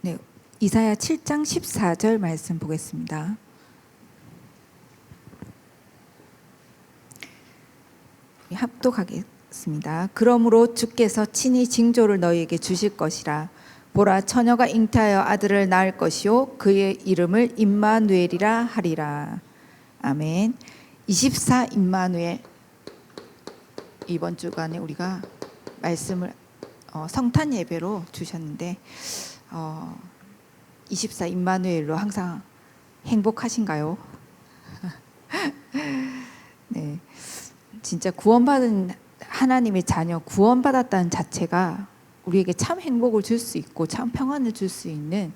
네, 이사야 7장 14절 말씀 보겠습니다. 합독하겠습니다. 그러므로 주께서 친히 징조를 너희에게 주실 것이라. 보라, 처녀가 잉태하여 아들을 낳을 것이요 그의 이름을 임마누엘이라 하리라. 아멘. 24 임마누엘, 이번 주간에 우리가 말씀을 성탄 예배로 주셨는데 24 임마누엘로 항상 행복하신가요? 네, 진짜 구원받은 하나님의 자녀, 구원받았다는 자체가 우리에게 참 행복을 줄 수 있고 참 평안을 줄 수 있는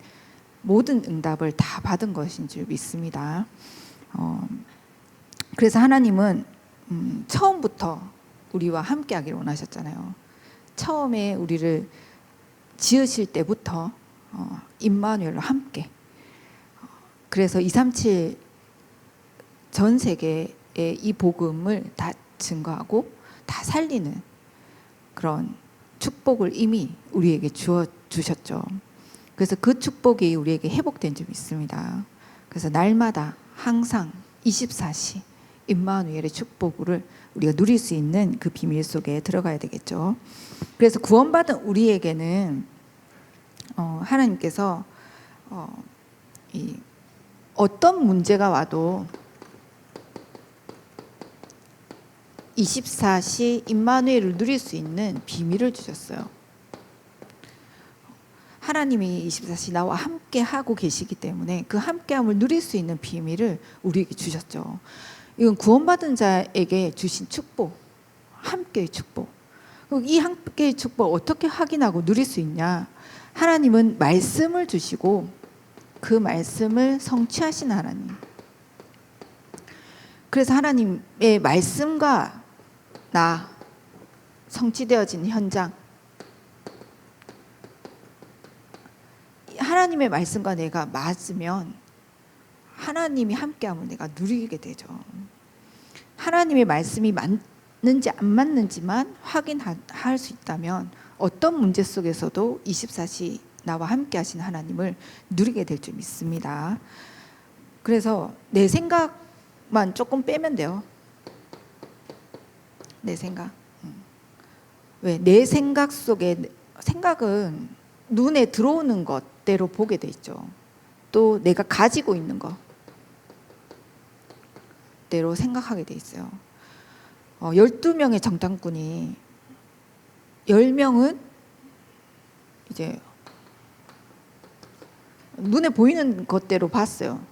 모든 응답을 다 받은 것인 줄 믿습니다. 그래서 하나님은 처음부터 우리와 함께 하기를 원하셨잖아요. 처음에 우리를 지으실 때부터 임마누엘로 함께. 그래서 237 전 세계에 이 복음을 다 증거하고 다 살리는 그런 축복을 이미 우리에게 주셨죠. 그래서 그 축복이 우리에게 회복된 줄 믿습니다. 그래서 날마다 항상 24시 임마누엘의 축복을 우리가 누릴 수 있는 그 비밀 속에 들어가야 되겠죠. 그래서 구원받은 우리에게는 하나님께서 어떤 문제가 와도 24시 임마누엘을 누릴 수 있는 비밀을 주셨어요. 하나님이 24시 나와 함께 하고 계시기 때문에 그 함께함을 누릴 수 있는 비밀을 우리에게 주셨죠. 이건 구원받은 자에게 주신 축복, 함께의 축복. 이 함께의 축복 어떻게 확인하고 누릴 수 있냐? 하나님은 말씀을 주시고 그 말씀을 성취하신 하나님. 그래서 하나님의 말씀과 나 성취되어진 현장, 하나님의 말씀과 내가 맞으면 하나님이 함께함을 내가 누리게 되죠. 하나님의 말씀이 맞는지 안 맞는지만 확인할 수 있다면 어떤 문제 속에서도 24시 나와 함께 하신 하나님을 누리게 될 줄 믿습니다. 그래서 내 생각만 조금 빼면 돼요. 내 생각. 왜? 내 생각 속에, 생각은 눈에 들어오는 것대로 보게 돼 있죠. 또 내가 가지고 있는 것대로 생각하게 돼 있어요. 12명의 정탐꾼이 10명은 이제 눈에 보이는 것대로 봤어요.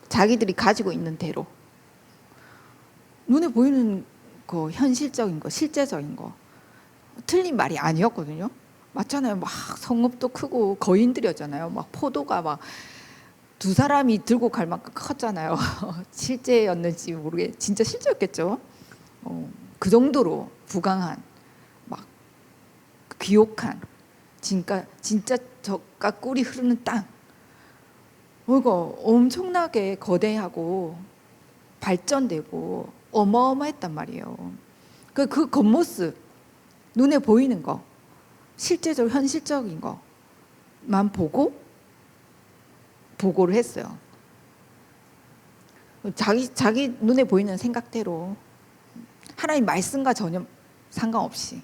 자기들이 가지고 있는 대로. 눈에 보이는 거, 현실적인 거, 실제적인 거. 틀린 말이 아니었거든요. 맞잖아요. 막 성읍도 크고 거인들이었잖아요. 막 포도가 막 2사람이 들고 갈 만큼 컸잖아요. 실제였는지 모르게 진짜 실제였겠죠. 그 정도로 부강한, 막 귀혹한, 진짜 젖과 꿀이 흐르는 땅. 이거 엄청나게 거대하고 발전되고 어마어마했단 말이에요. 그 겉모습, 눈에 보이는 거, 실제적으로 현실적인 것만 보고 보고를 했어요. 자기 눈에 보이는 생각대로 하나님 말씀과 전혀 상관없이,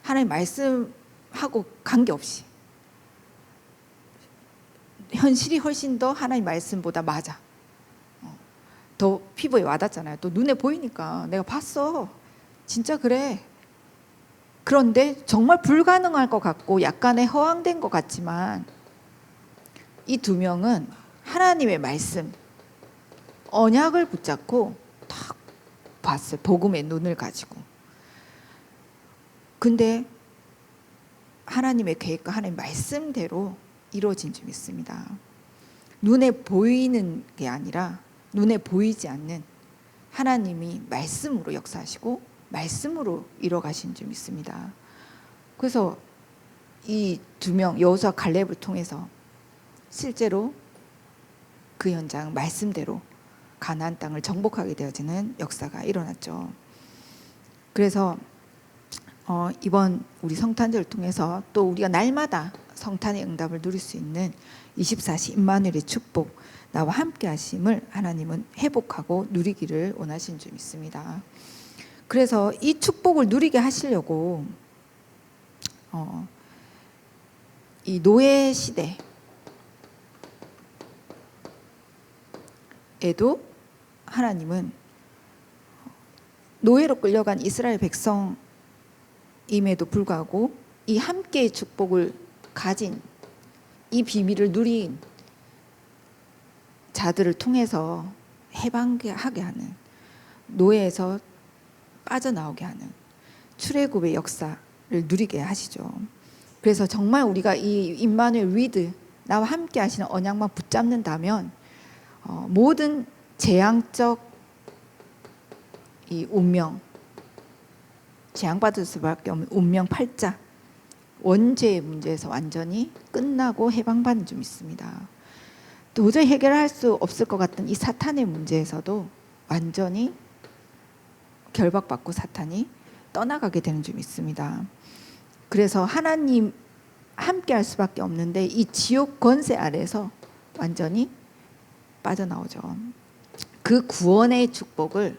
하나님 말씀하고 관계없이 현실이 훨씬 더 하나님 말씀보다 맞아. 더 피부에 와닿잖아요. 또 눈에 보이니까 내가 봤어. 진짜 그래. 그런데 정말 불가능할 것 같고 약간의 허황된 것 같지만 이 2명은 하나님의 말씀, 언약을 붙잡고 딱 봤어요. 복음의 눈을 가지고. 근데 하나님의 계획과 하나님의 말씀대로 이루어진 줄 믿습니다. 눈에 보이는 게 아니라 눈에 보이지 않는 하나님이 말씀으로 역사하시고 말씀으로 이뤄가신 줄 믿습니다. 그래서 이 2명 여호수아 갈렙을 통해서 실제로 그 현장 말씀대로 가나안 땅을 정복하게 되어지는 역사가 일어났죠. 그래서 이번 우리 성탄절을 통해서 또 우리가 날마다 성탄의 응답을 누릴 수 있는 24시 임마누엘의 축복, 나와 함께 하심을 하나님은 회복하고 누리기를 원하신 줄 믿습니다. 그래서 이 축복을 누리게 하시려고 이 노예 시대에도 하나님은 노예로 끌려간 이스라엘 백성임에도 불구하고 이 함께의 축복을 가진 이 비밀을 누린 자들을 통해서 해방하게 하는, 노예에서 빠져나오게 하는 출애굽의 역사를 누리게 하시죠. 그래서 정말 우리가 이 임마누엘 위드, 나와 함께 하시는 언약만 붙잡는다면 모든 재앙적 이 운명, 재앙받을 수밖에 없는 운명 팔자, 원죄의 문제에서 완전히 끝나고 해방받는 줄 믿습니다. 도저히 해결할 수 없을 것 같은 이 사탄의 문제에서도 완전히 결박받고 사탄이 떠나가게 되는 줄 믿습니다. 그래서 하나님 함께 할 수밖에 없는데 이 지옥 권세 아래서 완전히 빠져나오죠. 그 구원의 축복을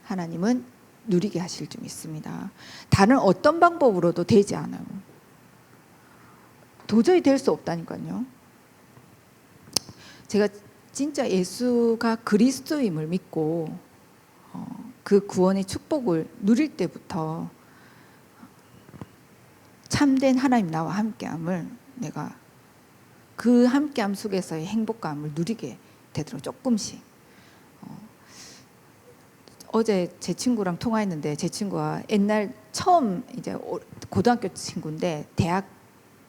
하나님은 누리게 하실 줄 믿습니다. 다른 어떤 방법으로도 되지 않아요. 도저히 될 수 없다니까요. 제가 진짜 예수가 그리스도임을 믿고 그 구원의 축복을 누릴 때부터 참된 하나님 나와 함께함을, 내가 그 함께함 속에서의 행복감을 누리게 되도록 조금씩. 어제 제 친구랑 통화했는데, 제 친구가 옛날 처음 이제 고등학교 친구인데 대학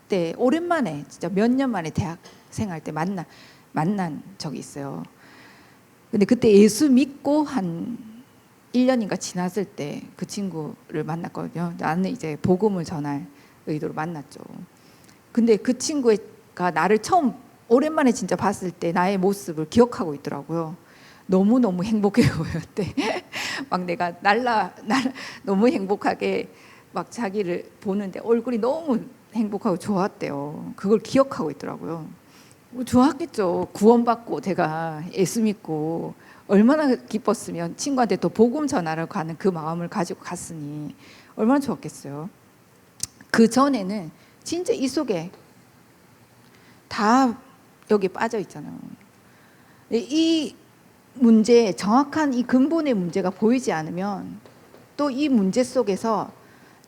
때 오랜만에 진짜 몇 년 만에 대학 생활 때 만난 적이 있어요. 근데 그때 예수 믿고 한 1년인가 지났을 때 그 친구를 만났거든요. 나는 이제 복음을 전할 의도로 만났죠. 근데 그 친구가 나를 처음 오랜만에 진짜 봤을 때 나의 모습을 기억하고 있더라고요. 너무너무 행복해 보였대. 막 내가 너무 행복하게 막 자기를 보는데 얼굴이 너무 행복하고 좋았대요. 그걸 기억하고 있더라고요. 좋았겠죠. 구원받고 제가 예수 믿고 얼마나 기뻤으면 친구한테 또 복음 전하러 가는 그 마음을 가지고 갔으니 얼마나 좋았겠어요. 그 전에는 진짜 이 속에 다 여기 빠져 있잖아요. 이 문제, 정확한 이 근본의 문제가 보이지 않으면 또 이 문제 속에서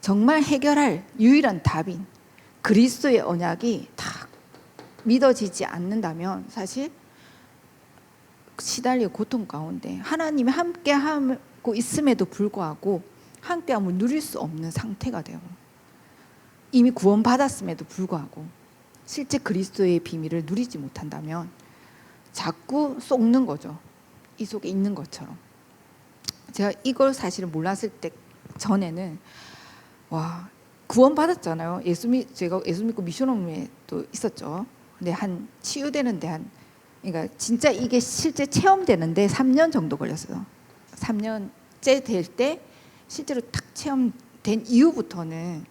정말 해결할 유일한 답인 그리스도의 언약이 다 믿어지지 않는다면 사실 시달리고 고통 가운데 하나님이 함께하고 있음에도 불구하고 함께함을 누릴 수 없는 상태가 돼요. 이미 구원받았음에도 불구하고 실제 그리스도의 비밀을 누리지 못한다면 자꾸 속는 거죠. 이 속에 있는 것처럼. 제가 이걸 사실은 몰랐을 때 전에는 와, 구원받았잖아요. 제가 예수 믿고 미션홈에 또 있었죠. 근데 한 치유되는데 그러니까 진짜 이게 실제 체험되는데 3년 정도 걸렸어요. 3년째 될 때 실제로 탁 체험된 이후부터는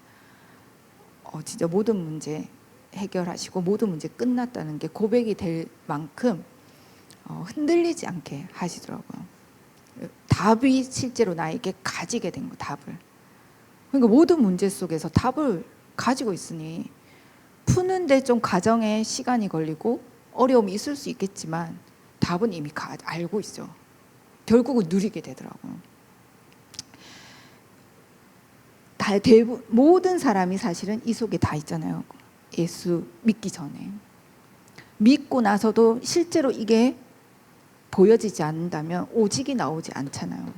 진짜 모든 문제 해결하시고 모든 문제 끝났다는 게 고백이 될 만큼 흔들리지 않게 하시더라고요. 답이 실제로 나에게 가지게 된 거, 답을. 그러니까 모든 문제 속에서 답을 가지고 있으니 푸는데 좀 과정에 시간이 걸리고 어려움이 있을 수 있겠지만 답은 이미 알고 있죠. 결국은 누리게 되더라고요. 모든 사람이 사실은 이 속에 다 있잖아요. 예수 믿기 전에. 믿고 나서도 실제로 이게 보여지지 않는다면 오직이 나오지 않잖아요.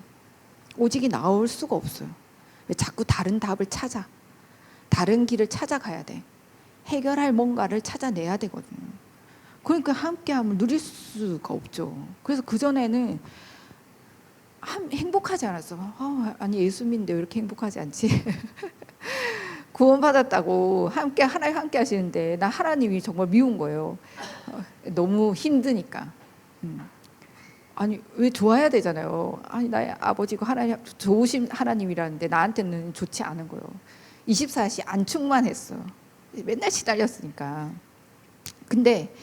오직이 나올 수가 없어요. 왜 자꾸 다른 답을 찾아, 다른 길을 찾아가야 돼. 해결할 뭔가를 찾아내야 되거든요. 그러니까 함께함을 누릴 수가 없죠. 그래서 그전에는 행복하지 않았어. 아니 예수 믿는데 왜 이렇게 행복하지 않지? 구원받았다고 하나님 함께 하시는데 나 하나님이 정말 미운 거예요. 너무 힘드니까. 아니 왜 좋아야 되잖아요. 아니 나의 아버지고 하나님 좋으신 하나님이라는데 나한테는 좋지 않은 거예요. 24시 안축만 했어. 맨날 시달렸으니까. 근데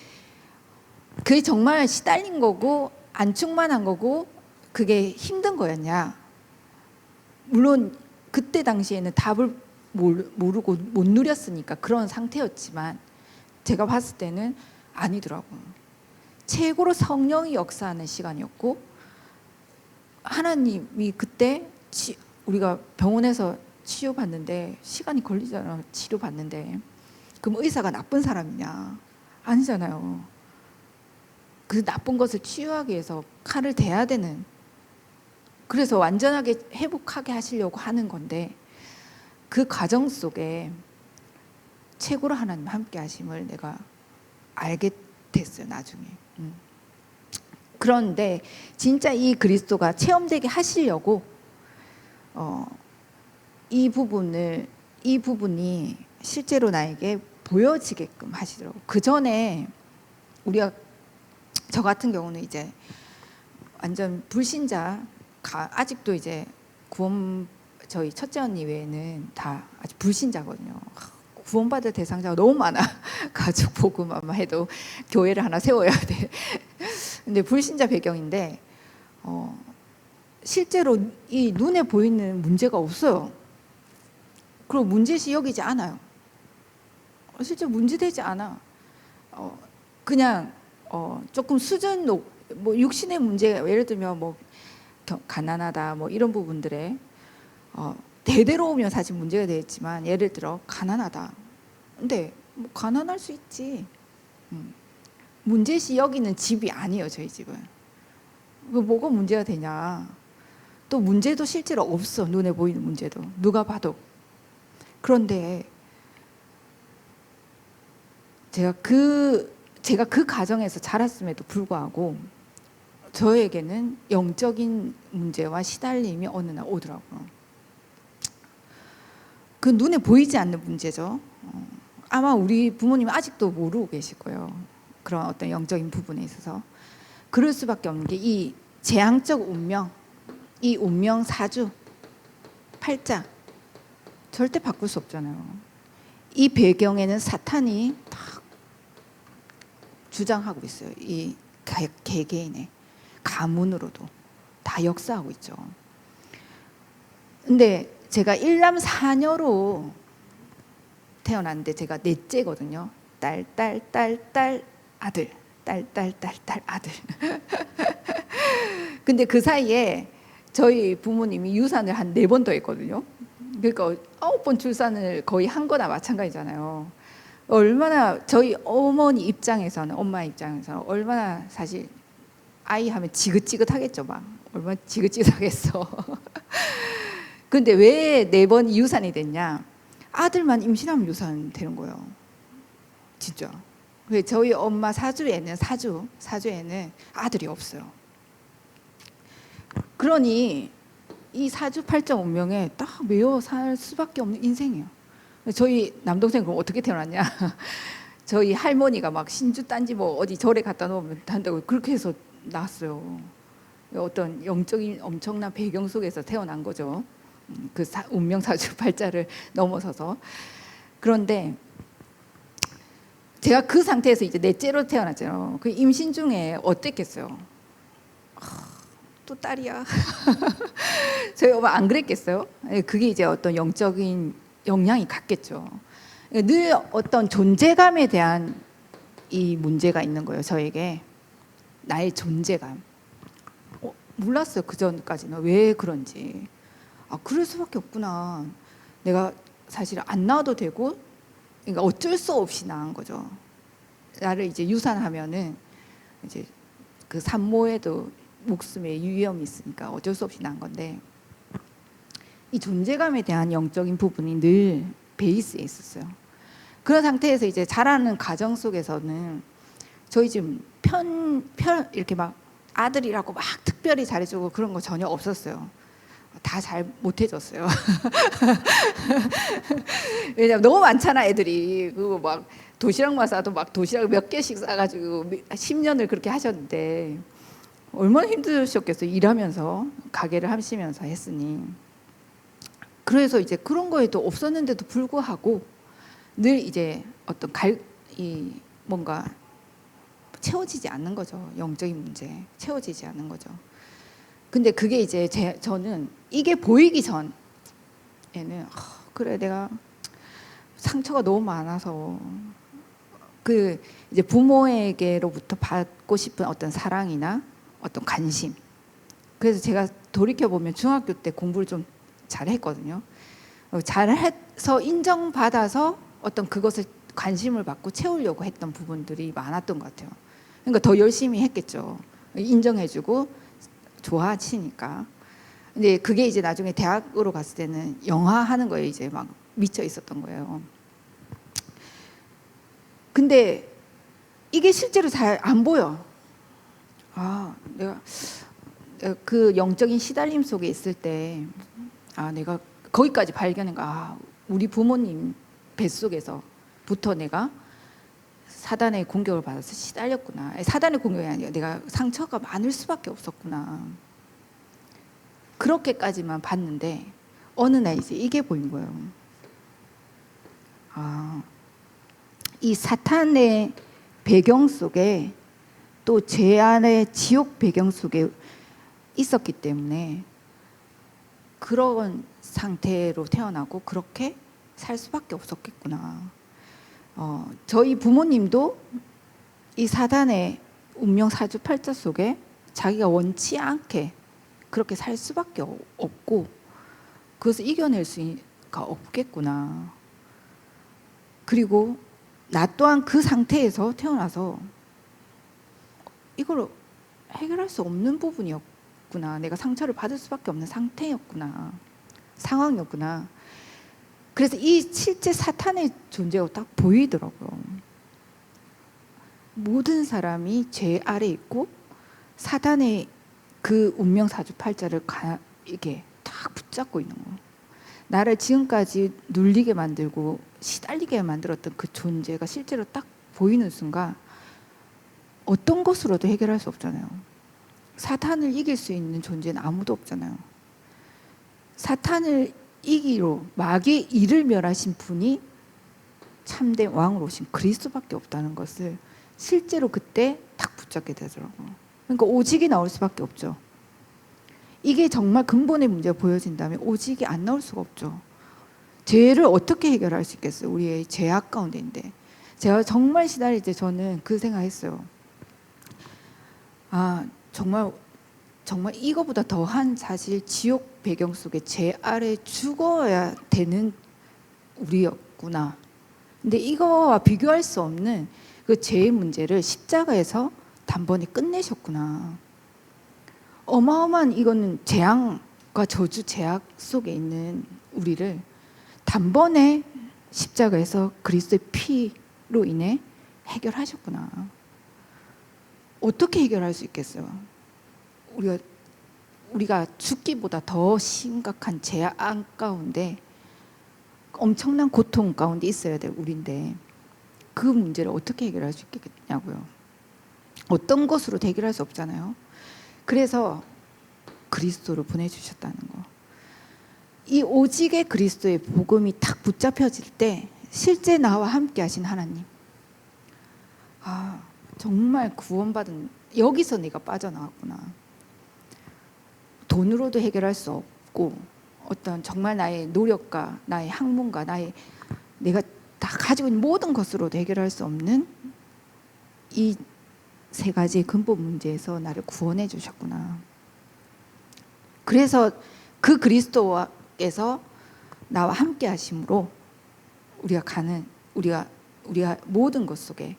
그게 정말 시달린 거고 안축만 한 거고 그게 힘든 거였냐? 물론 그때 당시에는 답을 모르고 못 누렸으니까 그런 상태였지만 제가 봤을 때는 아니더라고요. 최고로 성령이 역사하는 시간이었고 하나님이 그때 우리가 병원에서 치료받는데 시간이 걸리잖아요. 치료받는데 그럼 의사가 나쁜 사람이냐? 아니잖아요. 그 나쁜 것을 치유하기 위해서 칼을 대야 되는, 그래서 완전하게 회복하게 하시려고 하는 건데 그 과정 속에 최고로 하나님 함께 하심을 내가 알게 됐어요, 나중에. 그런데 진짜 이 그리스도가 체험되게 하시려고 이 부분이 실제로 나에게 보여지게끔 하시더라고요. 그 전에 우리가, 저 같은 경우는 이제 완전 불신자, 아직도 이제 저희 첫째 언니 외에는 다 아직 불신자거든요. 구원받을 대상자가 너무 많아. 가족 복음만 해도 교회를 하나 세워야 돼. 근데 불신자 배경인데 실제로 이 눈에 보이는 문제가 없어요. 그리고 문제시 여기지 않아요. 실제 문제되지 않아. 그냥 조금 수준 뭐 육신의 문제, 예를 들면 뭐 가난하다 뭐 이런 부분들에 대대로 오면 사실 문제가 되겠지만, 예를 들어 가난하다. 근데 뭐 가난할 수 있지. 문제시 여기는 집이 아니에요, 저희 집은. 뭐가 문제가 되냐? 또 문제도 실제로 없어, 눈에 보이는 문제도 누가 봐도. 그런데 제가 그 가정에서 자랐음에도 불구하고 저에게는 영적인 문제와 시달림이 어느 날 오더라고요. 그 눈에 보이지 않는 문제죠. 아마 우리 부모님은 아직도 모르고 계실 거예요. 그런 어떤 영적인 부분에 있어서. 그럴 수밖에 없는 게 이 재앙적 운명, 이 운명 사주, 팔자 절대 바꿀 수 없잖아요. 이 배경에는 사탄이 딱 주장하고 있어요. 이 개개인의 가문으로도 다 역사하고 있죠. 근데 제가 일남 사녀로 태어났는데 제가 넷째거든요. 딸 아들, 딸 아들. 근데 그 사이에 저희 부모님이 유산을 한 4번 더 했거든요. 그러니까 9번 출산을 거의 한 거나 마찬가지잖아요. 얼마나 저희 어머니 입장에서는, 엄마 입장에서는 얼마나 사실 아이 하면 지긋지긋하겠죠. 막 얼마나 지긋지긋하겠어. 근데 왜 4번 유산이 됐냐? 아들만 임신하면 유산 되는 거예요. 진짜. 저희 엄마 사주에는 아들이 없어요. 그러니 이 사주 팔자 운명에 딱 매여 살 수밖에 없는 인생이에요. 저희 남동생 그럼 어떻게 태어났냐? 저희 할머니가 막 신주 딴지 뭐 어디 절에 갖다 놓으면 한다고 그렇게 해서 낳았어요. 어떤 영적인 엄청난 배경 속에서 태어난 거죠. 그 운명 사주 팔자를 넘어서서. 그런데 제가 그 상태에서 이제 넷째로 태어났잖아요. 그 임신 중에 어땠겠어요? 또 딸이야. 저희 엄마 안 그랬겠어요? 그게 이제 어떤 영적인 영향이 갔겠죠. 늘 어떤 존재감에 대한 이 문제가 있는 거예요, 저에게. 나의 존재감. 몰랐어요, 그 전까지는. 왜 그런지. 그럴 수밖에 없구나. 내가 사실 안 낳아도 되고, 그러니까 어쩔 수 없이 낳은 거죠. 나를 이제 유산하면은 이제 그 산모에도 목숨에 위험이 있으니까 어쩔 수 없이 낳은 건데, 이 존재감에 대한 영적인 부분이 늘 베이스에 있었어요. 그런 상태에서 이제 자라는 과정 속에서는 저희 지금 이렇게 막 아들이라고 막 특별히 잘해주고 그런 거 전혀 없었어요. 다 잘 못해줬어요. 왜냐면 너무 많잖아, 애들이. 그리고 막 도시락만 싸도 막 도시락 몇 개씩 싸가지고 10년을 그렇게 하셨는데, 얼마나 힘드셨겠어요. 일하면서 가게를 하시면서 했으니. 그래서 이제 그런 거에도 없었는데도 불구하고 늘 이제 어떤 뭔가 채워지지 않는 거죠. 영적인 문제 채워지지 않는 거죠. 근데 그게 이제 저는 이게 보이기 전에는 그래 내가 상처가 너무 많아서 그 이제 부모에게로부터 받고 싶은 어떤 사랑이나 어떤 관심. 그래서 제가 돌이켜 보면 중학교 때 공부를 좀 잘했거든요. 잘해서 인정받아서 어떤 그것을 관심을 받고 채우려고 했던 부분들이 많았던 것 같아요. 그러니까 더 열심히 했겠죠. 인정해주고 좋아하시니까. 근데 그게 이제 나중에 대학으로 갔을 때는 영화 하는 거에 이제 막 미쳐 있었던 거예요. 근데 이게 실제로 잘 안 보여. 내가 그 영적인 시달림 속에 있을 때, 내가 거기까지 발견한 거, 우리 부모님 뱃속에서부터 내가 사단의 공격을 받아서 시달렸구나. 사단의 공격이 아니라 내가 상처가 많을 수밖에 없었구나. 그렇게까지만 봤는데 어느 날 이제 이게 보인 거예요. 이 사탄의 배경 속에 또 죄안의 지옥 배경 속에 있었기 때문에 그런 상태로 태어나고 그렇게 살 수밖에 없었겠구나. 저희 부모님도 이 사단의 운명 사주팔자 속에 자기가 원치 않게 그렇게 살 수밖에 없고 그것을 이겨낼 수가 없겠구나. 그리고 나 또한 그 상태에서 태어나서 이걸 해결할 수 없는 부분이었구나. 내가 상처를 받을 수밖에 없는 상태였구나. 상황이었구나. 그래서 이 실제 사탄의 존재가 딱 보이더라고요. 모든 사람이 죄 아래 있고 사단의 그 운명 사주팔자를 이게 딱 붙잡고 있는 거예요. 나를 지금까지 눌리게 만들고 시달리게 만들었던 그 존재가 실제로 딱 보이는 순간 어떤 것으로도 해결할 수 없잖아요. 사탄을 이길 수 있는 존재는 아무도 없잖아요. 사탄을 이기로 마귀의 일을 멸하신 분이 참된 왕으로 오신 그리스도밖에 없다는 것을 실제로 그때 딱 붙잡게 되더라고요. 그러니까 오직이 나올 수밖에 없죠. 이게 정말 근본의 문제가 보여진다면 오직이 안 나올 수가 없죠. 죄를 어떻게 해결할 수 있겠어요? 우리의 죄악 가운데인데. 제가 정말 시달릴 때 저는 그 생각했어요. 정말 이거보다 더한 사실 지옥 배경 속에 죄 아래 죽어야 되는 우리였구나. 근데 이거와 비교할 수 없는 그 죄의 문제를 십자가에서 단번에 끝내셨구나. 어마어마한 이거는 재앙과 저주 제약 속에 있는 우리를 단번에 십자가에서 그리스도의 피로 인해 해결하셨구나. 어떻게 해결할 수 있겠어요? 우리가 죽기보다 더 심각한 재앙 가운데 엄청난 고통 가운데 있어야 될 우리인데 그 문제를 어떻게 해결할 수 있겠냐고요. 어떤 것으로 해결할 수 없잖아요. 그래서 그리스도를 보내주셨다는 거. 이 오직의 그리스도의 복음이 탁 붙잡혀질 때 실제 나와 함께 하신 하나님, 정말 구원받은, 여기서 내가 빠져나왔구나. 돈으로도 해결할 수 없고 어떤 정말 나의 노력과 나의 학문과 내가 다 가지고 있는 모든 것으로도 해결할 수 없는 이 세 가지의 근본 문제에서 나를 구원해 주셨구나. 그래서 그 그리스도께서 나와 함께 하심으로 우리가 모든 것 속에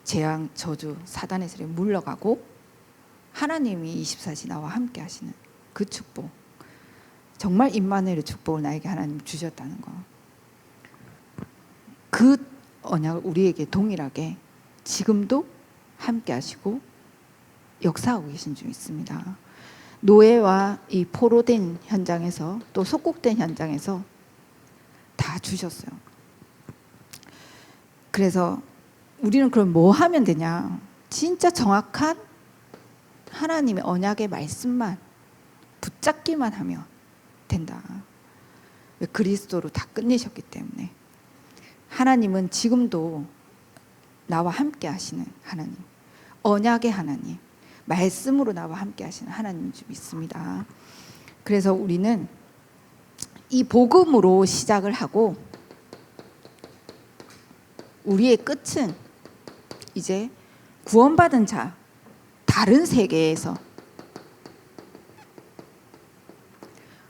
재앙, 저주, 사단의 세력에 물러가고 하나님이 24시 나와 함께 하시는 그 축복, 정말 임마누엘의 축복을 나에게 하나님 주셨다는 거. 그 언약을 우리에게 동일하게 지금도 함께 하시고 역사하고 계신 줄 있습니다. 노예와 이 포로된 현장에서 또 속국된 현장에서 다 주셨어요. 그래서 우리는 그럼 뭐 하면 되냐? 진짜 정확한 하나님의 언약의 말씀만 붙잡기만 하면 된다. 왜? 그리스도로 다 끝내셨기 때문에. 하나님은 지금도 나와 함께 하시는 하나님, 언약의 하나님, 말씀으로 나와 함께 하시는 하나님인 줄 믿습니다. 그래서 우리는 이 복음으로 시작을 하고 우리의 끝은 이제 구원받은 자, 다른 세계에서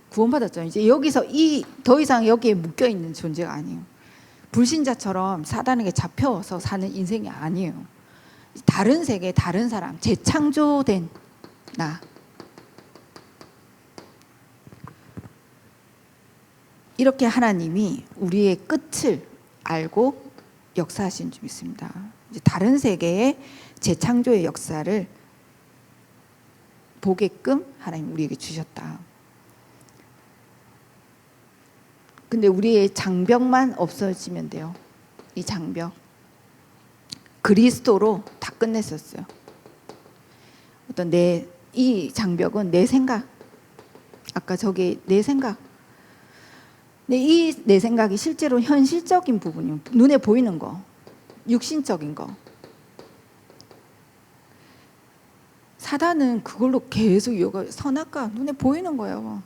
구원받았죠. 이제 여기서 더 이상 여기에 묶여 있는 존재가 아니에요. 불신자처럼 사단에게 잡혀서 사는 인생이 아니에요. 다른 세계, 다른 사람, 재창조된 나. 이렇게 하나님이 우리의 끝을 알고 역사하신 줄 믿습니다. 이제 다른 세계의 재창조의 역사를 보게끔 하나님 우리에게 주셨다. 근데 우리의 장벽만 없어지면 돼요. 이 장벽. 그리스도로 다 끝냈었어요. 어떤 이 장벽은 내 생각. 아까 저기 내 생각. 이 내 생각이 실제로 현실적인 부분이요. 눈에 보이는 거. 육신적인 거. 사단은 그걸로 계속 선악과 눈에 보이는 거예요.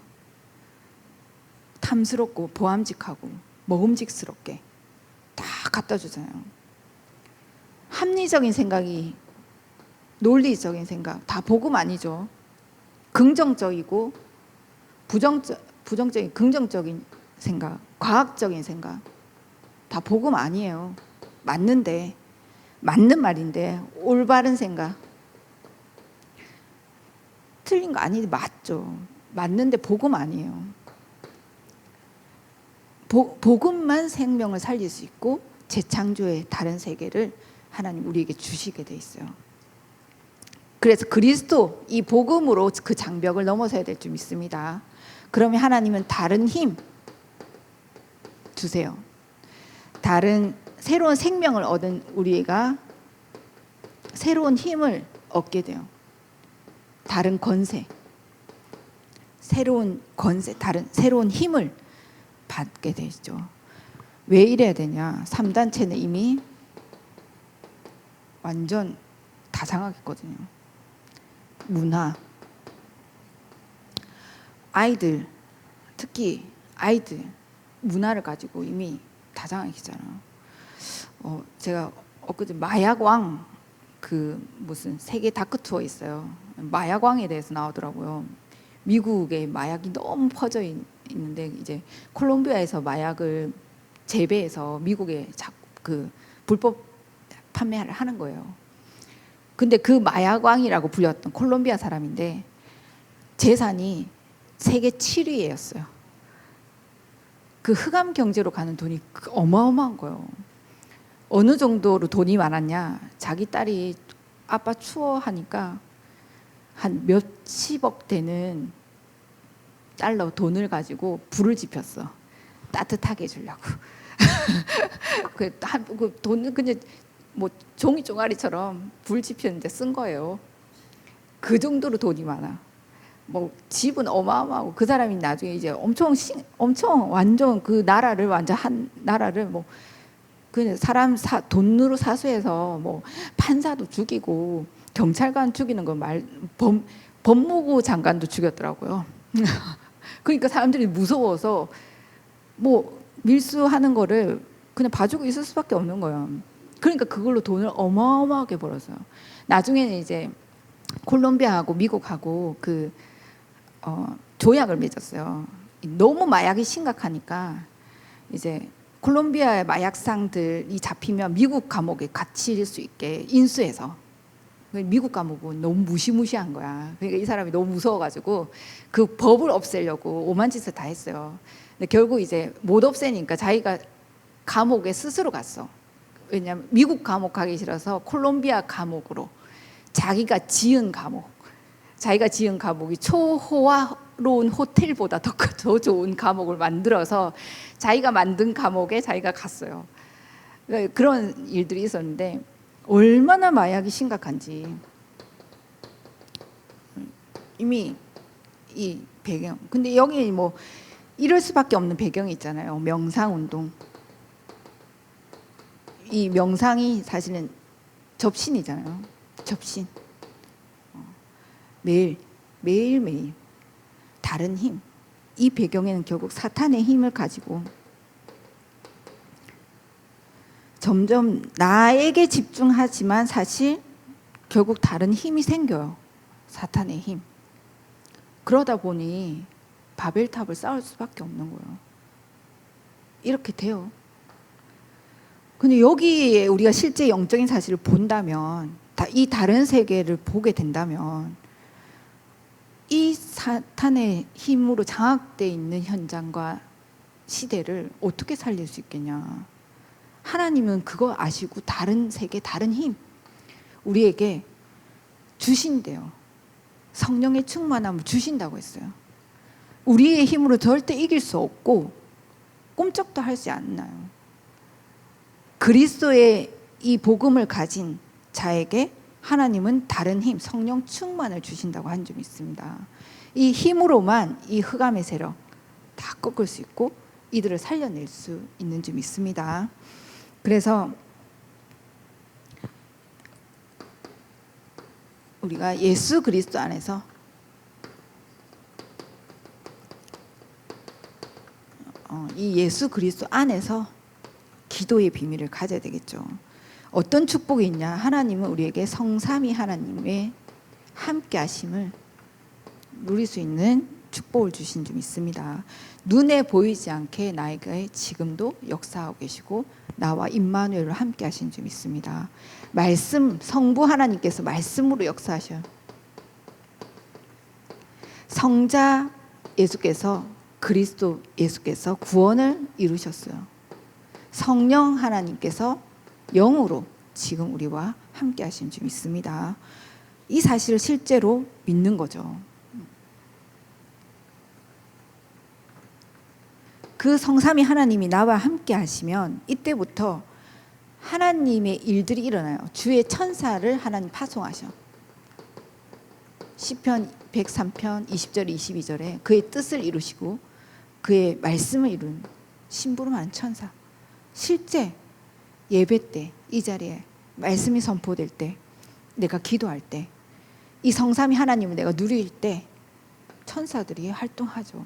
탐스럽고 보암직하고 먹음직스럽게 다 갖다 주잖아요. 합리적인 생각이, 논리적인 생각 다 복음 아니죠. 긍정적이고 부정적인 긍정적인 생각, 과학적인 생각 다 복음 아니에요. 맞는 말인데 올바른 생각, 틀린 거 아닌데 맞죠. 맞는데 복음 아니에요. 복음만 생명을 살릴 수 있고 재창조의 다른 세계를 하나님 우리에게 주시게 돼 있어요. 그래서 그리스도 이 복음으로 그 장벽을 넘어서야 될 줄 믿습니다. 그러면 하나님은 다른 힘 주세요. 다른 새로운 생명을 얻은 우리가 새로운 힘을 얻게 돼요. 다른 권세, 새로운 새로운 힘을 받게 되죠. 왜 이래야 되냐? 3단체는 이미 완전 다장하겠거든요. 문화, 아이들, 특히 아이들 문화를 가지고 이미 다장하겠잖아요. 제가 엊그제 마약왕 무슨 세계 다크 투어 있어요. 마약왕에 대해서 나오더라고요. 미국에 마약이 너무 퍼져 있는데 이제 콜롬비아에서 마약을 재배해서 미국에 불법 판매를 하는 거예요. 근데 그 마약왕이라고 불렸던 콜롬비아 사람인데 재산이 세계 7위였어요. 그 흑암 경제로 가는 돈이 어마어마한 거예요. 어느 정도로 돈이 많았냐? 자기 딸이 아빠 추워하니까 한 몇십억 되는 달러 돈을 가지고 불을 지폈어. 따뜻하게 해주려고. 그 돈은 그냥 뭐 종이 종아리처럼 불 지폈는데 쓴 거예요. 그 정도로 돈이 많아. 뭐 집은 어마어마하고 그 사람이 나중에 이제 엄청 완전 그 나라를 완전 한 나라를 뭐 그냥 사람 돈으로 사수해서 뭐 판사도 죽이고 경찰관 죽이는 거 법무부 장관도 죽였더라고요. 그러니까 사람들이 무서워서 뭐 밀수하는 거를 그냥 봐주고 있을 수밖에 없는 거예요. 그러니까 그걸로 돈을 어마어마하게 벌었어요. 나중에는 이제 콜롬비아하고 미국하고 조약을 맺었어요. 너무 마약이 심각하니까 이제 콜롬비아의 마약상들이 잡히면 미국 감옥에 갇힐 수 있게 인수해서. 미국 감옥은 너무 무시무시한 거야. 그러니까 이 사람이 너무 무서워가지고 그 법을 없애려고 오만 짓을 다 했어요. 근데 결국 이제 못 없애니까 자기가 감옥에 스스로 갔어. 왜냐하면 미국 감옥 가기 싫어서 콜롬비아 감옥으로 자기가 지은 감옥이 초호화로운 호텔보다 더 좋은 감옥을 만들어서 자기가 만든 감옥에 자기가 갔어요. 그런 일들이 있었는데 얼마나 마약이 심각한지 이미 이 배경. 근데 여기 뭐 이럴 수밖에 없는 배경이 있잖아요. 명상 운동. 이 명상이 사실은 접신이잖아요. 접신. 매일매일 다른 힘. 이 배경에는 결국 사탄의 힘을 가지고 점점 나에게 집중하지만 사실 결국 다른 힘이 생겨요. 사탄의 힘. 그러다 보니 바벨탑을 쌓을 수밖에 없는 거예요. 이렇게 돼요. 근데 여기에 우리가 실제 영적인 사실을 본다면, 이 다른 세계를 보게 된다면 이 사탄의 힘으로 장악되어 있는 현장과 시대를 어떻게 살릴 수 있겠냐. 하나님은 그거 아시고 다른 세계, 다른 힘 우리에게 주신대요. 성령의 충만함을 주신다고 했어요. 우리의 힘으로 절대 이길 수 없고 꼼짝도 할 수 않나요. 그리스도의 이 복음을 가진 자에게 하나님은 다른 힘, 성령 충만을 주신다고 한 점이 있습니다. 이 힘으로만 이 흑암의 세력 다 꺾을 수 있고 이들을 살려낼 수 있는 점이 있습니다. 그래서 우리가 예수 그리스도 안에서 이 예수 그리스도 안에서 기도의 비밀을 가져야 되겠죠. 어떤 축복이 있냐? 하나님은 우리에게 성삼위 하나님의 함께 하심을 누릴 수 있는 축복을 주신 점이 있습니다. 눈에 보이지 않게 나에게 지금도 역사하고 계시고 나와 임마누엘을 함께 하신 점이 있습니다. 말씀, 성부 하나님께서 말씀으로 역사하셔요. 성자 예수께서, 그리스도 예수께서 구원을 이루셨어요. 성령 하나님께서 영으로 지금 우리와 함께 하신 점이 있습니다. 이 사실을 실제로 믿는 거죠. 그 성삼위 하나님이 나와 함께 하시면 이때부터 하나님의 일들이 일어나요. 주의 천사를 하나님 파송하셔. 시편 103편 20절 22절에 그의 뜻을 이루시고 그의 말씀을 이룬 심부름하는 천사. 실제 예배 때, 이 자리에 말씀이 선포될 때, 내가 기도할 때, 이 성삼위 하나님을 내가 누릴 때 천사들이 활동하죠.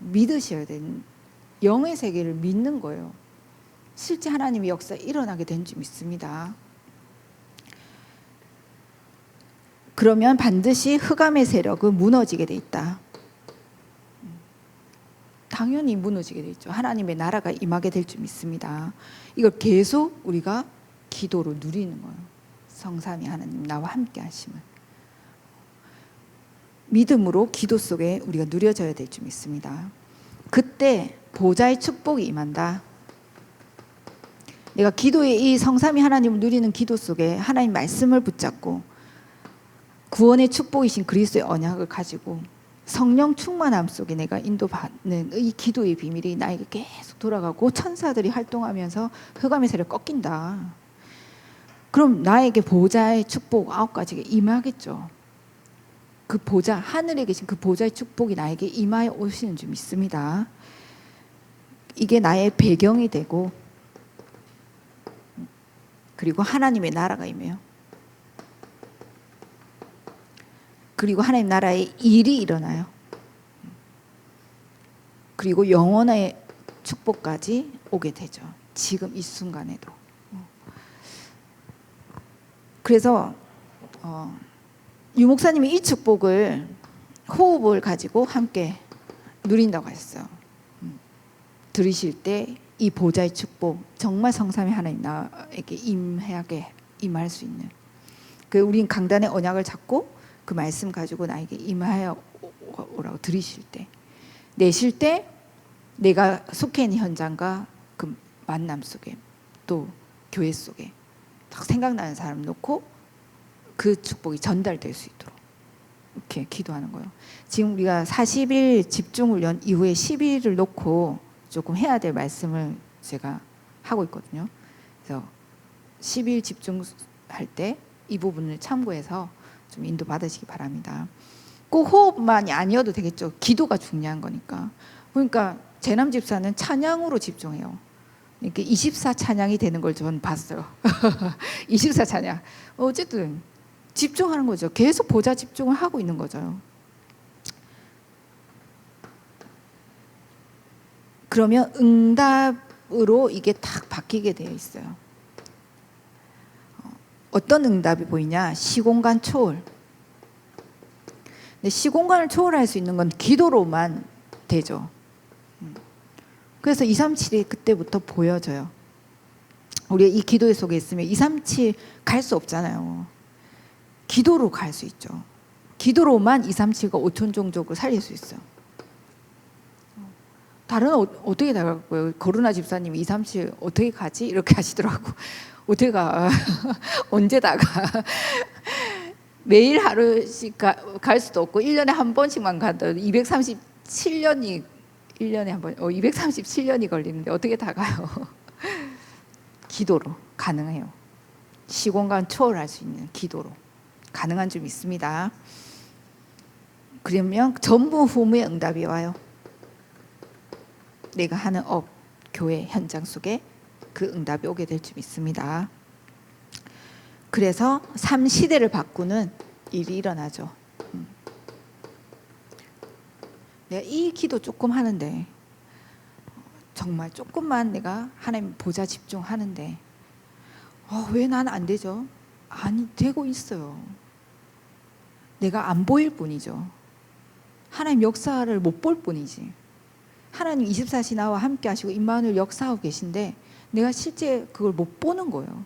믿으셔야 되는, 영의 세계를 믿는 거예요. 실제 하나님의 역사 일어나게 된 줄 믿습니다. 그러면 반드시 흑암의 세력은 무너지게 돼 있다. 당연히 무너지게 돼 있죠. 하나님의 나라가 임하게 될 줄 믿습니다. 이걸 계속 우리가 기도로 누리는 거예요. 성삼위 하나님 나와 함께 하심을. 믿음으로 기도 속에 우리가 누려져야 될 줄 믿습니다. 그때 보좌의 축복이 임한다. 내가 기도의 이 성삼위 하나님을 누리는 기도 속에 하나님 말씀을 붙잡고 구원의 축복이신 그리스도의 언약을 가지고 성령 충만함 속에 내가 인도받는 이 기도의 비밀이 나에게 계속 돌아가고 천사들이 활동하면서 흑암의 세력을 꺾인다. 그럼 나에게 보좌의 축복 9가지가 임하겠죠. 그 보좌, 하늘에 계신 그 보좌의 축복이 나에게 임하여 오시는 줄 믿습니다. 이게 나의 배경이 되고 그리고 하나님의 나라가 임해요. 그리고 하나님 나라의 일이 일어나요. 그리고 영원의 축복까지 오게 되죠. 지금 이 순간에도. 그래서 유 목사님이 이 축복을 호흡을 가지고 함께 누린다고 하셨어요. 들으실 때 이 보좌의 축복, 정말 성삼위 하나님 나에게 임할 수 있는. 그 우린 강단의 언약을 잡고 그 말씀 가지고 나에게 임하여 오라고 들으실 때, 내실 때 내가 속해 있는 현장과 그 만남 속에 또 교회 속에 딱 생각나는 사람 놓고 그 축복이 전달될 수 있도록 이렇게 기도하는 거예요. 지금 우리가 40일 집중훈련 이후에 10일을 놓고 조금 해야 될 말씀을 제가 하고 있거든요. 그래서 10일 집중할 때 이 부분을 참고해서 좀 인도 받으시기 바랍니다. 꼭 호흡만이 아니어도 되겠죠. 기도가 중요한 거니까. 그러니까 재남 집사는 찬양으로 집중해요. 이렇게 24 찬양이 되는 걸 저는 봤어요. 24 찬양. 어쨌든 집중하는 거죠. 계속 보좌 집중을 하고 있는 거죠. 그러면 응답으로 이게 딱 바뀌게 되어 있어요. 어떤 응답이 보이냐? 시공간 초월. 근데 시공간을 초월할 수 있는 건 기도로만 되죠. 그래서 237이 그때부터 보여져요. 우리 이 기도 속에 있으면 237 갈 수 없잖아요. 기도로 갈 수 있죠. 기도로만 237가 5천 종족을 살릴 수 있어요. 다른 어떻게 나갈까요? 거루나 집사님 237 어떻게 가지? 이렇게 하시더라고. 어떻게 가? 언제 다가? 매일 하루씩 갈 수도 없고 1년에 한 번씩만 가도 237년이 1년에 한 번, 237년이 걸리는데 어떻게 다 가요? 기도로 가능해요. 시공간 초월할 수 있는 기도로 가능한 줄 믿습니다. 그러면 전무후무의 응답이 와요. 내가 하는 업, 교회 현장 속에 그 응답이 오게 될 줄 믿습니다. 그래서 삶 시대를 바꾸는 일이 일어나죠. 내가 이 기도 조금 하는데, 정말 조금만 내가 하나님 보좌 집중하는데 왜 난 안 되죠? 아니, 되고 있어요. 내가 안 보일 뿐이죠. 하나님 역사를 못 볼 뿐이지. 하나님 24시 나와 함께 하시고 임마누엘 역사하고 계신데 내가 실제 그걸 못 보는 거예요.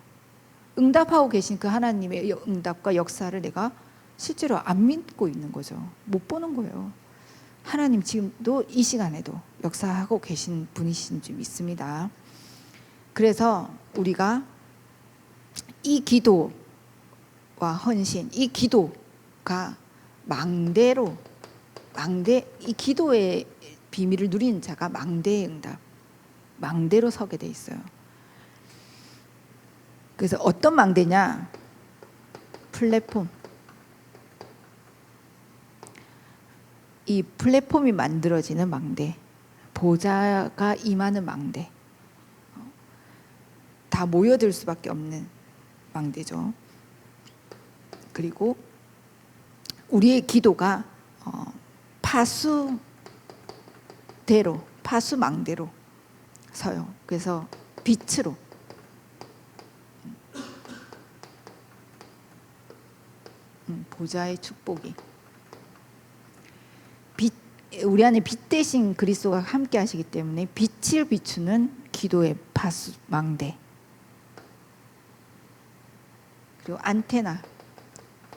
응답하고 계신 그 하나님의 응답과 역사를 내가 실제로 안 믿고 있는 거죠. 못 보는 거예요. 하나님 지금도 이 시간에도 역사하고 계신 분이신 줄 믿습니다. 그래서 우리가 이 기도와 헌신, 이 기도가 이 기도의 비밀을 누리는 자가 망대의 응답, 망대로 서게 돼 있어요. 그래서 어떤 망대냐? 플랫폼. 이 플랫폼이 만들어지는 망대, 보좌가 임하는 망대, 다 모여들 수밖에 없는 망대죠. 그리고 우리의 기도가 파수망대로 서요. 그래서 빛으로, 보좌의 축복이, 우리 안에 빛 대신 그리스도가 함께 하시기 때문에 빛을 비추는 기도의 파수망대, 그리고 안테나,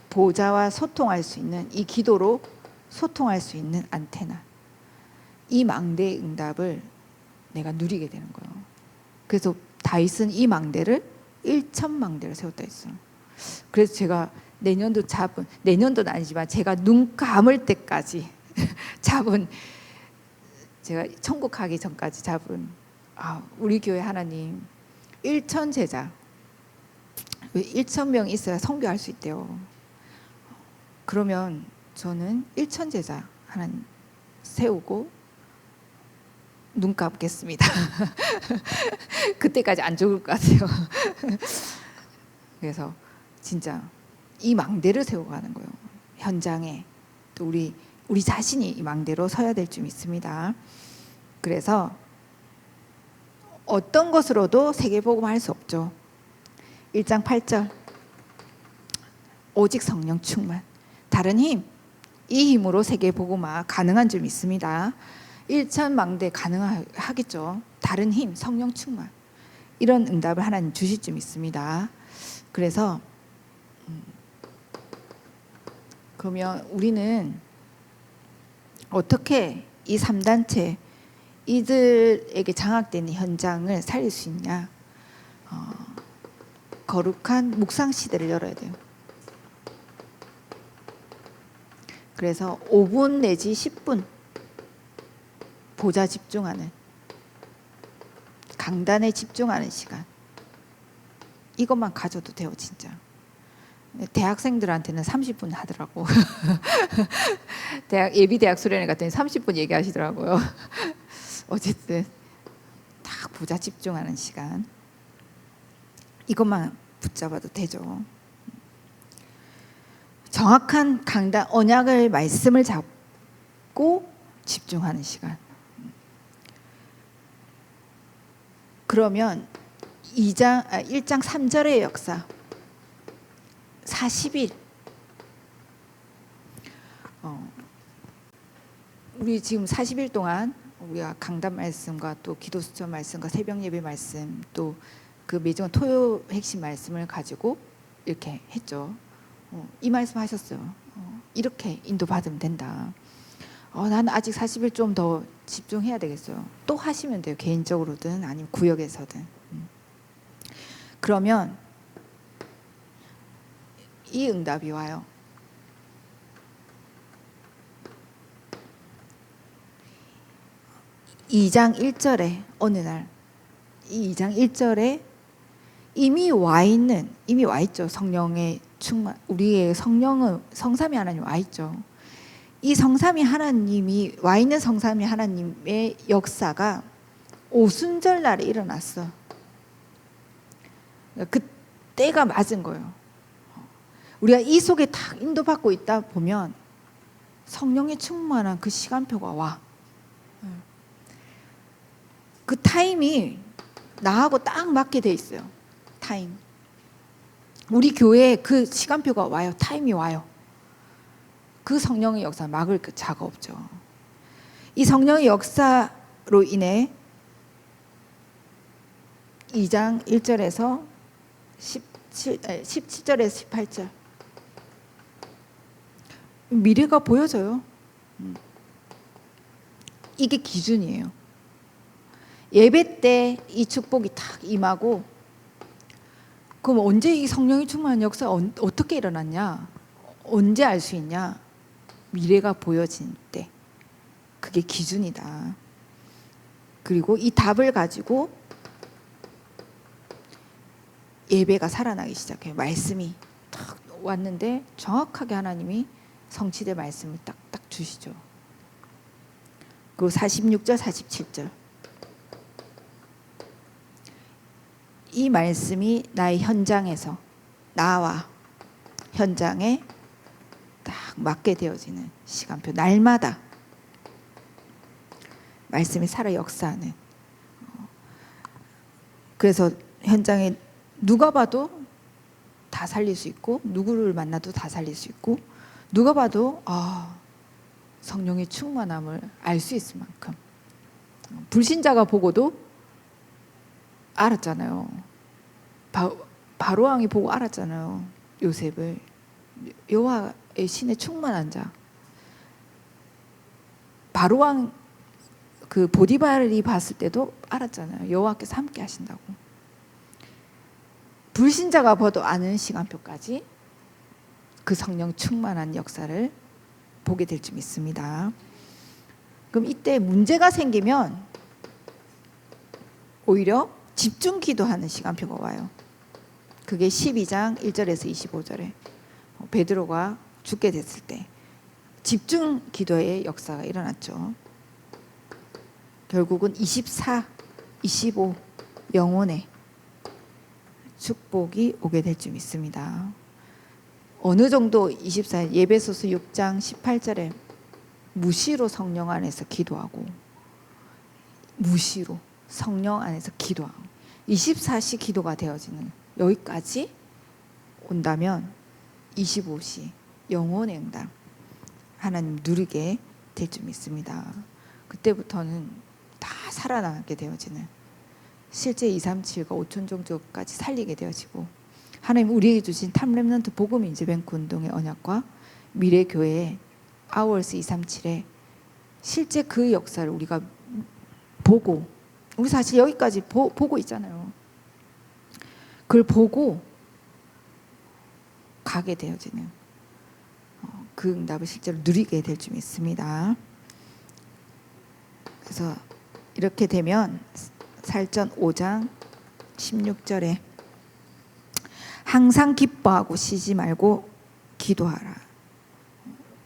보좌와 소통할 수 있는, 이 기도로 소통할 수 있는 안테나, 이 망대의 응답을 내가 누리게 되는 거예요. 그래서 다윗은 이 망대를 1,000망대를 세웠다 했어요. 그래서 제가 내년도는 아니지만 제가 눈 감을 때까지 잡은, 제가 천국 가기 전까지 잡은, 우리 교회 하나님 1,000 제자, 1,000명 있어야 선교할 수 있대요. 그러면 저는 1,000 제자 하나님 세우고 눈 감겠습니다. 그때까지 안 죽을 것 같아요. 그래서 진짜 이 망대를 세우고 가는 거예요. 현장에 또 우리 자신이 이 망대로 서야 될 줄 믿습니다. 그래서 어떤 것으로도 세계복음 할 수 없죠. 1장 8절, 오직 성령 충만, 다른 힘, 이 힘으로 세계복음화 가능한 줄 믿습니다. 1,000망대 가능하겠죠. 다른 힘, 성령 충만, 이런 응답을 하나님 주실 줄 믿습니다. 그래서 그러면 우리는 어떻게 이 3단체 이들에게 장악된 현장을 살릴 수 있냐? 거룩한 묵상 시대를 열어야 돼요. 그래서 5분 내지 10분 보좌 집중하는, 강단에 집중하는 시간, 이것만 가져도 돼요. 진짜 대학생들한테는 30분 하더라고. 예비 대학 수련회 갔더니 30분 얘기하시더라고요. 어쨌든 딱 보자 집중하는 시간. 이것만 붙잡아도 되죠. 정확한 강단, 언약을 말씀을 잡고 집중하는 시간. 그러면 1장 3절의 역사 40일 우리 지금 40일 동안 우리가 강단 말씀과 또 기도 수천 말씀과 새벽 예배 말씀 또 그 매주 토요 핵심 말씀을 가지고 이렇게 했죠. 이 말씀 하셨어요. 이렇게 인도받으면 된다. 나는 아직 40일 좀 더 집중해야 되겠어요. 또 하시면 돼요. 개인적으로든 아니면 구역에서든. 그러면 이 응답이 와요. 2장 1절에 어느 날 이 2장 1절에 이미 와 있죠. 성령의 충만, 우리의 성령은 성삼위 하나님 와 있죠. 이 성삼위 하나님이 와 있는 성삼위 하나님의 역사가 오순절 날에 일어났어. 그 때가 맞은 거예요. 우리가 이 속에 딱 인도받고 있다 보면 성령의 충만한 그 시간표가 와. 그 타임이 나하고 딱 맞게 돼 있어요. 타임. 우리 교회에 그 시간표가 와요. 타임이 와요. 그 성령의 역사 막을 자가 없죠. 이 성령의 역사로 인해 2장 1절에서 17절에서 18절 미래가 보여져요. 이게 기준이에요. 예배 때 이 축복이 탁 임하고 그럼 언제 이 성령이 충만한 역사가 어떻게 일어났냐? 언제 알 수 있냐? 미래가 보여진 때. 그게 기준이다. 그리고 이 답을 가지고 예배가 살아나기 시작해요. 말씀이 딱 왔는데 정확하게 하나님이 성취된 말씀을 딱딱 주시죠. 그리고 46절, 47절. 이 말씀이 나의 현장에서 나와 현장에 딱 맞게 되어지는 시간표. 날마다 말씀이 살아 역사하는. 그래서 현장에 누가 봐도 다 살릴 수 있고 누구를 만나도 다 살릴 수 있고 누가 봐도 성령의 충만함을 알 수 있을 만큼 불신자가 보고도 알았잖아요. 바로왕이 보고 알았잖아요. 요셉을. 여호와의 신에 충만한 자. 바로왕 그 보디발이 봤을 때도 알았잖아요. 여호와께서 함께 하신다고. 불신자가 봐도 아는 시간표까지 그 성령 충만한 역사를 보게 될 줄 믿습니다. 그럼 이때 문제가 생기면 오히려 집중 기도하는 시간표가 와요. 그게 12장 1절에서 25절에 베드로가 죽게 됐을 때 집중 기도의 역사가 일어났죠. 결국은 24, 25 영혼의 축복이 오게 될 줄 믿습니다. 어느 정도 24 예배소서 6장 18절에 무시로 성령 안에서 기도하고 무시로 성령 안에서 기도하고 24시 기도가 되어지는 여기까지 온다면 25시 영혼의 응답 하나님 누리게 될 줄 믿습니다. 그때부터는 다 살아나게 되어지는 실제 237과 5천 종족까지 살리게 되어지고 하나님 우리에게 주신 탐렘넌트 복음 인재뱅크 운동의 언약과 미래교회의 아워스 237의 실제 그 역사를 우리가 보고 우리 사실 여기까지 보고 있잖아요. 그걸 보고 가게 되어지는 그 응답을 실제로 누리게 될 줄 믿습니다. 그래서 이렇게 되면 살전 5장 16절에 항상 기뻐하고 쉬지 말고 기도하라.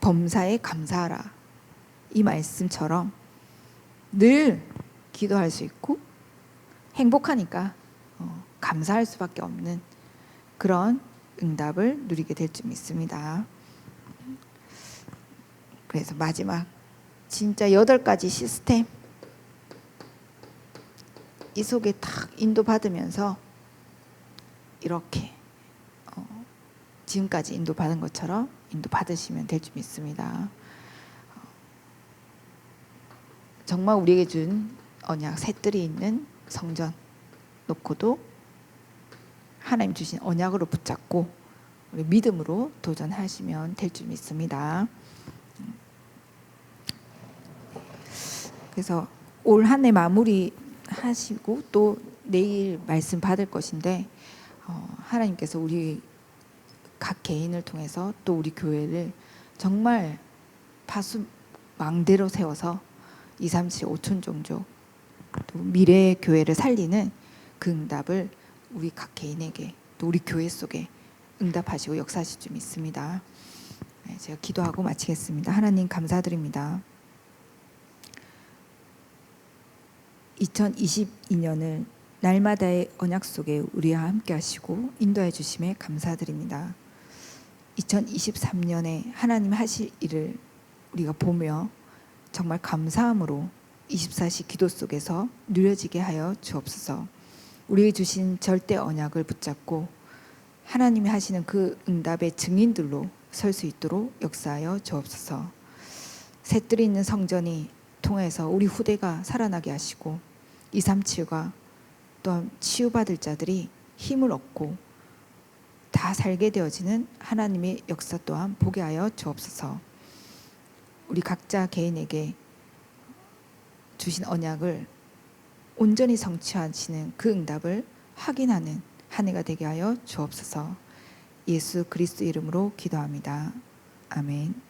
범사에 감사하라. 이 말씀처럼 늘 기도할 수 있고 행복하니까 감사할 수밖에 없는 그런 응답을 누리게 될 줄 믿습니다. 그래서 마지막 진짜 8가지 시스템 이 속에 탁 인도받으면서 이렇게 지금까지 인도받은 것처럼 인도받으시면 될 줄 믿습니다. 정말 우리에게 준 언약 새뜰이 있는 성전 놓고도 하나님 주신 언약으로 붙잡고 우리 믿음으로 도전하시면 될 줄 믿습니다. 그래서 올 한 해 마무리 하시고 또 내일 말씀 받을 것인데 하나님께서 우리 각 개인을 통해서 또 우리 교회를 정말 파수망대로 세워서 237 5천 종족 또 미래의 교회를 살리는 그 응답을 우리 각 개인에게 또 우리 교회 속에 응답하시고 역사하실 줄 믿습니다. 제가 기도하고 마치겠습니다. 하나님 감사드립니다. 2022년을 날마다의 언약 속에 우리와 함께 하시고 인도해 주심에 감사드립니다. 2023년에 하나님 하실 일을 우리가 보며 정말 감사함으로 24시 기도 속에서 누려지게 하여 주옵소서. 우리에게 주신 절대 언약을 붙잡고 하나님이 하시는 그 응답의 증인들로 설 수 있도록 역사하여 주옵소서. 새뜰이 있는 성전이 통해서 우리 후대가 살아나게 하시고 237과 또한 치유받을 자들이 힘을 얻고 다 살게 되어지는 하나님의 역사 또한 보게 하여 주옵소서. 우리 각자 개인에게 주신 언약을 온전히 성취하시는 그 응답을 확인하는 한 해가 되게 하여 주옵소서. 예수 그리스도 이름으로 기도합니다. 아멘.